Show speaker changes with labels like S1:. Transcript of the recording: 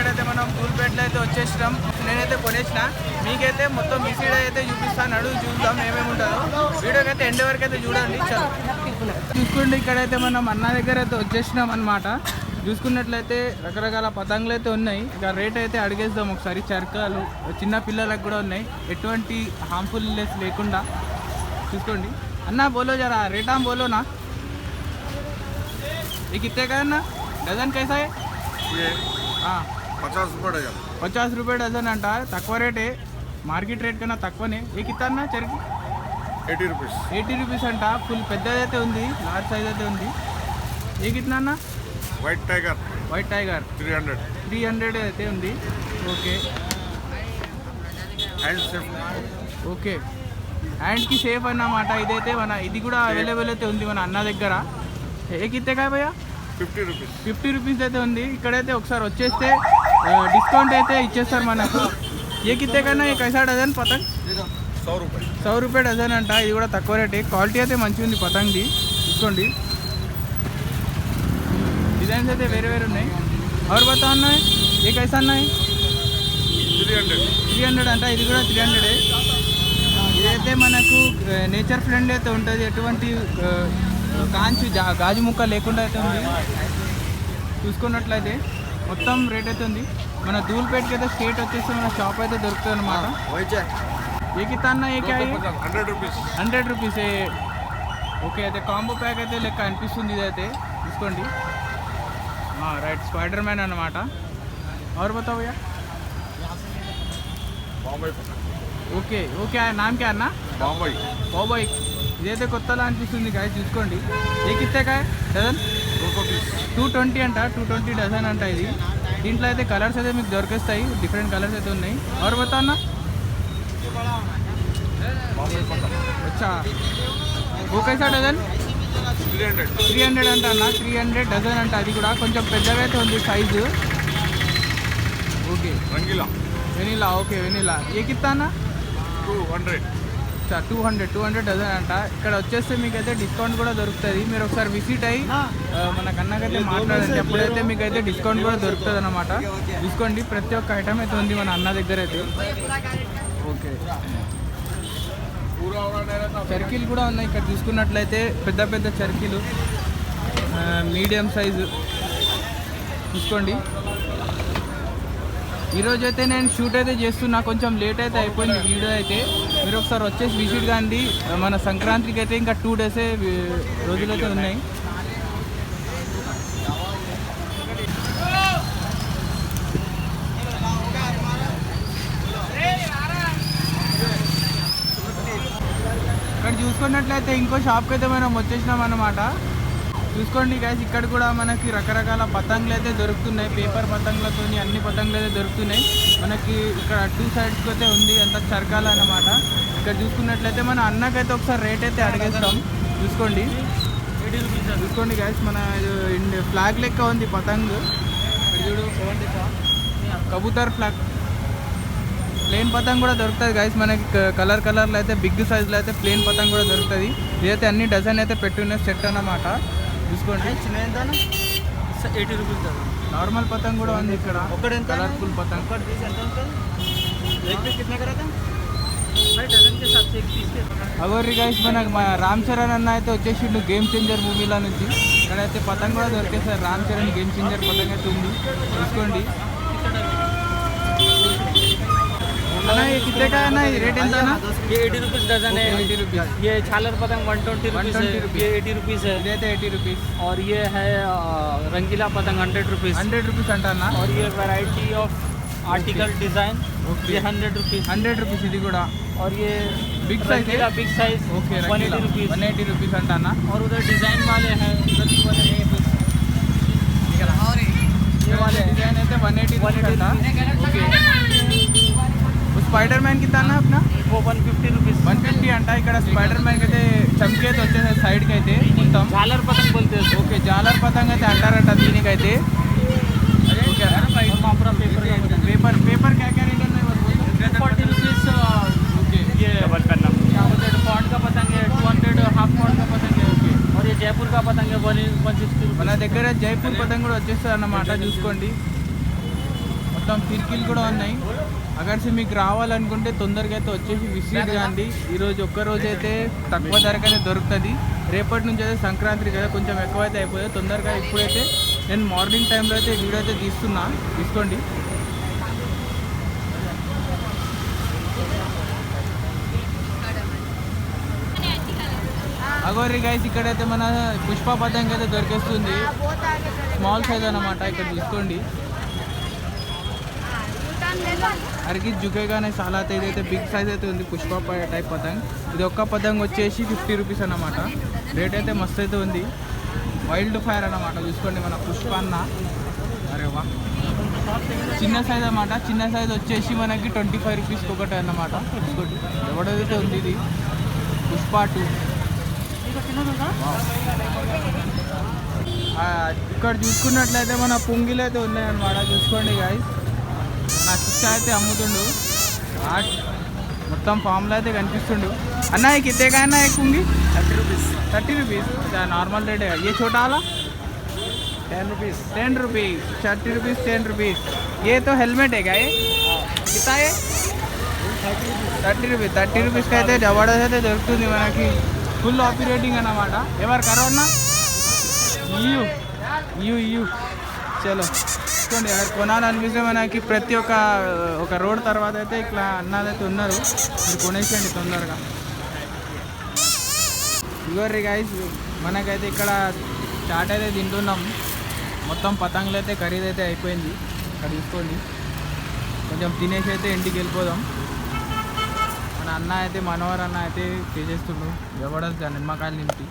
S1: ఇక్కడైతే మనం పూల్పేటలో అయితే వచ్చేసినాం. నేనైతే కొనేసిన, మీకైతే మొత్తం మిసీడ్ అయితే చూపిస్తాను. అడుగు చూద్దాం ఏమేమి ఉంటుందో. వీడియోకి అయితే ఎండ్ వరకు అయితే చూడండి. చలో చూసుకోండి, ఇక్కడైతే మనం అన్న దగ్గర అయితే వచ్చేసినాం అన్నమాట. చూసుకున్నట్లయితే రకరకాల పతంగులు అయితే ఉన్నాయి. ఇక రేట్ అయితే అడిగేద్దాం ఒకసారి. చరకాలు చిన్న పిల్లలకు కూడా ఉన్నాయి, ఎటువంటి హార్మ్ఫుల్నెస్ లేకుండా. చూసుకోండి అన్న, బోలో జరా రేట్ ఆమ్ బోలో నా. ये कितने का है ना? डजन कैसा है
S2: ये? 50
S1: ₹50
S2: रुपये डजन।
S1: डजन अंट तक रेटे, మార్కెట్ రేట్ కన్నా తక్కువనే. ఏ కిత్తన్నా చెరికి
S2: 80 रुपीस।
S1: 80 రూపీస్ అంట. ఫుల్ పెద్దదైతే ఉంది, లార్జ్ సైజ్ అయితే ఉంది. ఏ కిత్నా అన్న?
S2: వైట్ టైగర్
S1: 300 అయితే ఉంది. ఓకే ఓకే, హ్యాండ్కి సేఫ్ అన్నమాట. ఇదైతే ఇది కూడా అవైలబుల్ అయితే ఉంది మన అన్న దగ్గర. ఏ కిత్తేగా భయ్యా? 50 రూపీస్ అయితే ఉంది. ఇక్కడైతే ఒకసారి వచ్చేస్తే డిస్కౌంట్ అయితే ఇచ్చేస్తారు మనకు. ఏ కిత్తే కన్నా ఏ కైసా డజన్ పతంగ్? 100 రూపాయ డజన్ అంట. ఇది కూడా తక్కువ రేటే. క్వాలిటీ అయితే మంచిగా ఉంది పతంగ్ది. చూసుకోండి, డిజైన్స్ అయితే వేరే వేరే ఉన్నాయి. ఎవరు బతా ఉన్నాయి? ఏ కైసా ఉన్నాయి? 300 అంట. ఇది కూడా 300. ఇదైతే మనకు నేచర్ ఫ్రెండ్ అయితే ఉంటుంది, ఎటువంటి కాంచి గాజు ముక్క లేకుండా అయితే ఉంది. చూసుకున్నట్లయితే మొత్తం రేట్ అయితే ఉంది. మన ధూల్పేటకి అయితే స్టేట్ వచ్చేసి మన షాప్ అయితే దొరుకుతుంది అనమాట. ఏ కిత్తా అన్న? ఏ క్యా? 100 రూపీస్. ఓకే, అయితే కాంబో ప్యాక్ అయితే లెక్క అనిపిస్తుంది ఇదైతే. చూసుకోండి, రైట్, స్పైడర్ మ్యాన్ అనమాట. ఎవరు బతావు భయ్యా? ఓకే ఓకే, నామ్ క్యా అన్న? బాబాయ్. ఇదైతే కొత్తలా అనిపిస్తుంది గాయ. చూసుకోండి, ఏ కిత్తే కాయ డజన్? 220 అంట. 220 డజన్ అంట ఇది. దీంట్లో అయితే కలర్స్ అయితే మీకు దొరికేస్తాయి, డిఫరెంట్ కలర్స్ అయితే ఉన్నాయి. ఎవరు బతా అన్న? అచ్చా, ఓ కైసా డజన్? 300 అంట అన్న. 300 డజన్ అంట. అది కూడా కొంచెం పెద్దగా అయితే ఉంది size. Okay, vanilla. Okay, vanilla. ఏ కిత్తా అన్న? 200 డజన్ అంట. ఇక్కడ వచ్చేస్తే మీకైతే డిస్కౌంట్ కూడా దొరుకుతుంది. మీరు ఒకసారి విజిట్ అయ్యి మన కన్నాకైతే మాట్లాడండి, అప్పుడైతే మీకైతే డిస్కౌంట్ కూడా దొరుకుతుంది అనమాట. చూసుకోండి, ప్రతి ఒక్క ఐటమ్ అయితే ఉంది మన అన్న దగ్గర అయితే. ఓకే, చర్కీలు కూడా ఉన్నాయి ఇక్కడ. చూసుకున్నట్లయితే పెద్ద పెద్ద చర్కీలు, మీడియం సైజు. చూసుకోండి, ఈరోజు అయితే నేను షూట్ అయితే చేస్తున్నా, కొంచెం లేట్ అయితే అయిపోయింది వీడియో అయితే. మీరు ఒకసారి వచ్చేసి విజిట్ కాండి. మన సంక్రాంతికి అయితే ఇంకా 2 డేసే రోజులైతే ఉన్నాయి. ఇక్కడ చూసుకున్నట్లయితే ఇంకో షాప్కి అయితే మనం వచ్చేసినాం అన్నమాట. చూసుకోండి గైస్, ఇక్కడ కూడా మనకి రకరకాల పతంగులు అయితే దొరుకుతున్నాయి. పేపర్ పతంగులతో అన్ని పతంగులు అయితే దొరుకుతున్నాయి మనకి. ఇక్కడ 2 సైడ్స్కి అయితే ఉంది, అంత చరకాల అన్నమాట. ఇక్కడ చూసుకున్నట్లయితే మన అన్నకైతే ఒకసారి రేట్ అయితే అడిగేస్తాం. చూసుకోండి గైస్, మన ఫ్లాగ్ లెక్క ఉంది పతంగు. చూడు, కబూతర్ ఫ్లాగ్. ప్లేన్ పతంగ్ కూడా దొరుకుతుంది గైస్ మనకి. కలర్లో అయితే బిగ్ సైజులో అయితే ప్లేన్ పతంగ్ కూడా దొరుకుతుంది. ఇదైతే అన్ని డజన్ అయితే పెట్టున్న సెట్ అన్నమాట. చూసుకోండి,
S3: 80 రూపీస్.
S1: నార్మల్ పతంగ్ కూడా ఉంది ఇక్కడ, కలర్ఫుల్ పతంగ్. అగోరి గైస్, మనకు రామ్ చరణ్ అన్న అయితే వచ్చేసిండు గేమ్ చేంజర్ మూవీలో నుంచి. ఇక్కడైతే పతంగ్ కూడా దొరికేసారు. రామ్ చరణ్ గేమ్ చేంజర్ పతంగ్ అయితే ఉంది. చూసుకోండి, ये कितने का है ना? ये रेट है ना?
S3: ये 80 रुपीस डजन है।
S1: 80 रुपीस।
S3: ये छालर पतंग 120 रुपीस है। ये 80 रुपीस है।
S1: ये 80 रुपीस।
S3: और ये है रंगीला पतंग 100 रुपीस।
S1: 100 रुपीस अंटाना.
S3: और ये वैरायटी ऑफ आर्टिकल डिजाइन, ये 100 रुपीस।
S1: 100 रुपीस ఇది కూడా.
S3: और ये
S1: बिग साइज है,
S3: big size.
S1: Okay,
S3: 180 rupees.
S1: 180 rupees अंटाना.
S3: और उधर डिजाइन वाले हैं, उधर भी वाले हैं।
S1: ये वाले डिजाइन है 180 रुपीस अंटा. ओके, స్పైడర్ మ్యాన్ కింద అన్న अपना
S3: वो 150 रुपीस।
S1: 150 అంట. ఇక్కడ స్పైడర్ మ్యాన్ అయితే చమ్కి అయితే వచ్చేసాయి సైడ్కి అయితే మొత్తం.
S3: झालर पतंग बोलते हैं।
S1: ఓకే, జాలర్ పతంగ్ అయితే అంటారంట దీనికైతే. पेपर क्या क्या रेट है?
S3: 40 रुपीस।
S1: ओके,
S3: ये डबल पेन पॉन्ड का पतंग है 200, हाफ पॉन्ड का पतंग है। ओके, और ये जयपुर का पतंग है 160 रुपीस।
S1: మన దగ్గర జైపూర్ పతంగ్ కూడా వచ్చేస్తుంది అన్నమాట. చూసుకోండి, మొత్తం ఫిర్కీలు కూడా ఉన్నాయి. అక్కడికి మీకు రావాలనుకుంటే తొందరగా అయితే వచ్చేసి విజిట్ చేయండి. ఈరోజు ఒక్కరోజు అయితే తక్కువ ధరకైతే దొరుకుతుంది. రేపటి నుంచి అయితే సంక్రాంతి కదా, కొంచెం ఎక్కువైతే అయిపోతుంది. తొందరగా ఇప్పుడైతే నేను మార్నింగ్ టైంలో అయితే వీడియో అయితే తీసుకోండి. అగోరి గైస్, ఇక్కడైతే మన పుష్ప పతంగి అయితే దొరికేస్తుంది. స్మాల్ సైజ్ అన్నమాట. ఇక్కడ చూసుకోండి. అరికి జుకేగానే చాలా అయితే ఇదైతే బిగ్ సైజ్ అయితే ఉంది. పుష్ప టైప్ పతంగ్. ఇది ఒక్క పతంగ్ వచ్చేసి 50 రూపీస్ అన్నమాట. రేట్ అయితే మస్తు అయితే ఉంది. వైల్డ్ ఫైర్ అన్నమాట. చూసుకోండి మన పుష్ప అన్న. అరే వా, చిన్న సైజ్ అన్నమాట. చిన్న సైజ్ వచ్చేసి మనకి 25 రూపీస్కి ఒకటి అన్నమాట. చూసుకోండి ఎవడైతే ఉంది ఇది పుష్ప 2. ఇక్కడ చూసుకున్నట్లయితే మన పుంగిలు అయితే ఉన్నాయన్నమాట. చూసుకోండి గాయస్, నా చిచ్చ అయితే అమ్ముతుండు. మొత్తం ఫామ్లో అయితే కనిపిస్తుండు. అన్న కితే का है पुंगी? 30 रुपीस. अच्छा नॉर्मल रेट है. ये छोटा वाला 10 रुपीस. 30 rupees 10 rupees. ये तो हेलमेट है क्या? ये कितना है? 30 रुपीस. 30 रुपीस का అయితే జబర్దస్త్ అయితే దొరుకుతుంది మనకి. ఫుల్ ఆపరేటింగ్ అన్నమాట. ఎవరు కరోనా యూ చలో చూడండి. ఎవరు కొనాలనిపిస్తే మనకి ప్రతి ఒక రోడ్ తర్వాత అయితే ఇట్లా అన్నదైతే ఉన్నారు. మీరు కొనేసేయండి తొందరగా. ఇగోర్రి గైస్, మనకైతే ఇక్కడ చాట్ అయితే తింటున్నాం. మొత్తం పతంగులు అయితే ఖరీదు అయితే అయిపోయింది. ఇక్కడ తీసుకోండి. కొంచెం తినేసి అయితే ఇంటికి వెళ్ళిపోదాం. మన అన్న అయితే మనోహర్ అన్న అయితే చేసేస్తుండు జబర్దస్త్ నిమ్మకాయలు నింపి.